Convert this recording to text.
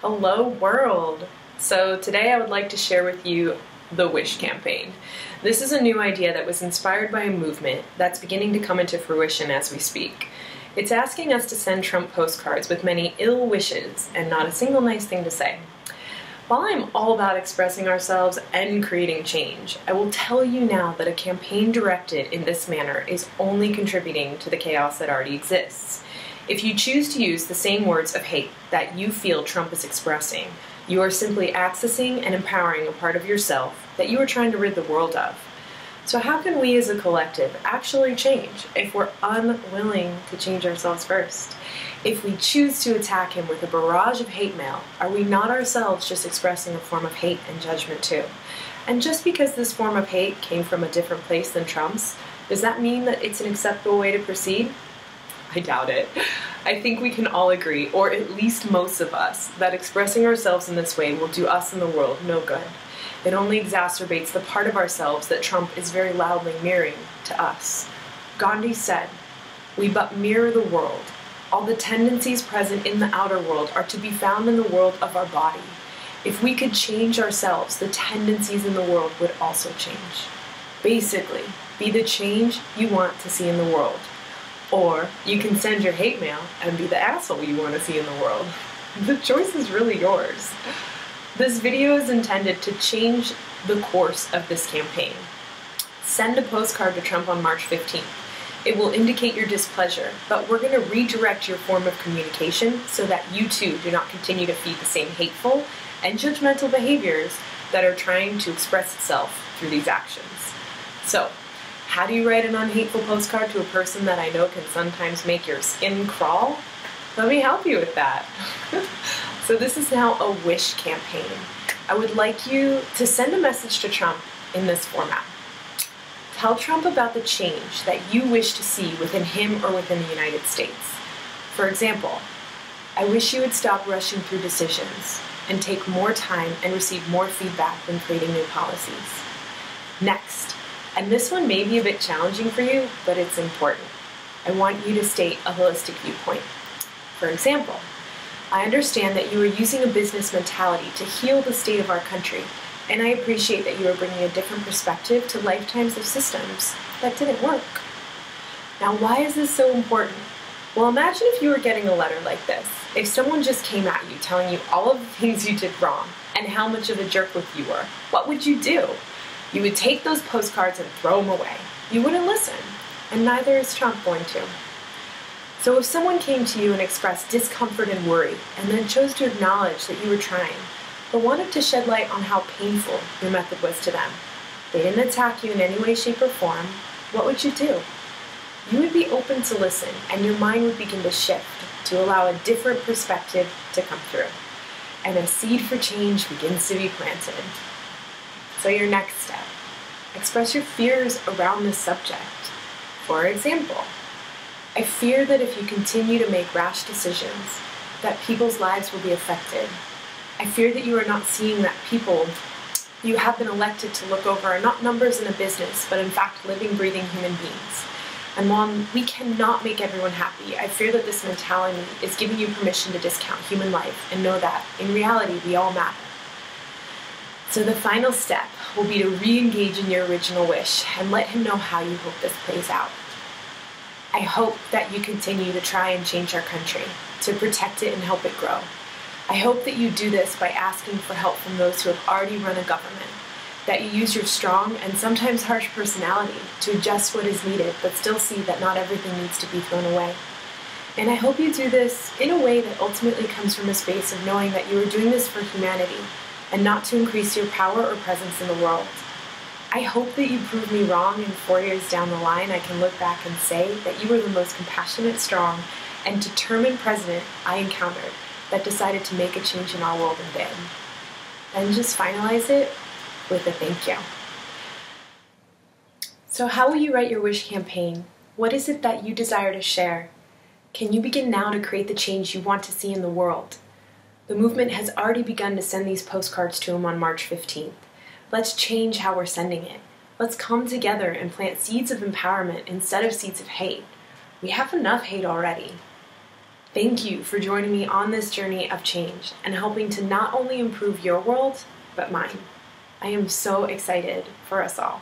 Hello world! So today I would like to share with you the Wish campaign. This is a new idea that was inspired by a movement that's beginning to come into fruition as we speak. It's asking us to send Trump postcards with many ill wishes and not a single nice thing to say. While I'm all about expressing ourselves and creating change, I will tell you now that a campaign directed in this manner is only contributing to the chaos that already exists. If you choose to use the same words of hate that you feel Trump is expressing, you are simply accessing and empowering a part of yourself that you are trying to rid the world of. So how can we as a collective actually change if we're unwilling to change ourselves first? If we choose to attack him with a barrage of hate mail, are we not ourselves just expressing a form of hate and judgment too? And just because this form of hate came from a different place than Trump's, does that mean that it's an acceptable way to proceed? I doubt it. I think we can all agree, or at least most of us, that expressing ourselves in this way will do us and the world no good. It only exacerbates the part of ourselves that Trump is very loudly mirroring to us. Gandhi said, "We but mirror the world. All the tendencies present in the outer world are to be found in the world of our body. If we could change ourselves, the tendencies in the world would also change." Basically, be the change you want to see in the world. Or you can send your hate mail and be the asshole you want to see in the world. The choice is really yours. This video is intended to change the course of this campaign. Send a postcard to Trump on March 15th. It will indicate your displeasure, but we're going to redirect your form of communication so that you too do not continue to feed the same hateful and judgmental behaviors that are trying to express itself through these actions. So, how do you write an unhateful postcard to a person that I know can sometimes make your skin crawl? Let me help you with that. So this is now a wish campaign. I would like you to send a message to Trump in this format. Tell Trump about the change that you wish to see within him or within the United States. For example, I wish you would stop rushing through decisions and take more time and receive more feedback when creating new policies. Next, and this one may be a bit challenging for you, but it's important. I want you to state a holistic viewpoint. For example, I understand that you are using a business mentality to heal the state of our country, and I appreciate that you are bringing a different perspective to lifetimes of systems that didn't work. Now, why is this so important? Well, imagine if you were getting a letter like this. If someone just came at you telling you all of the things you did wrong and how much of a jerkwit you were, what would you do? You would take those postcards and throw them away. You wouldn't listen, and neither is Trump going to. So if someone came to you and expressed discomfort and worry, and then chose to acknowledge that you were trying, but wanted to shed light on how painful your method was to them, they didn't attack you in any way, shape, or form, what would you do? You would be open to listen, and your mind would begin to shift to allow a different perspective to come through. And a seed for change begins to be planted. So your next step, express your fears around this subject. For example, I fear that if you continue to make rash decisions, that people's lives will be affected. I fear that you are not seeing that people you have been elected to look over are not numbers in a business, but in fact living, breathing human beings. And while we cannot make everyone happy, I fear that this mentality is giving you permission to discount human life and know that, in reality, we all matter. So the final step will be to re-engage in your original wish and let him know how you hope this plays out. I hope that you continue to try and change our country, to protect it and help it grow. I hope that you do this by asking for help from those who have already run a government, that you use your strong and sometimes harsh personality to adjust what is needed, but still see that not everything needs to be thrown away. And I hope you do this in a way that ultimately comes from a space of knowing that you are doing this for humanity, and not to increase your power or presence in the world. I hope that you prove me wrong and 4 years down the line I can look back and say that you were the most compassionate, strong, and determined president I encountered that decided to make a change in our world and did. And just finalize it with a thank you. So how will you write your wish campaign? What is it that you desire to share? Can you begin now to create the change you want to see in the world? The movement has already begun to send these postcards to him on March 15th. Let's change how we're sending it. Let's come together and plant seeds of empowerment instead of seeds of hate. We have enough hate already. Thank you for joining me on this journey of change and helping to not only improve your world, but mine. I am so excited for us all.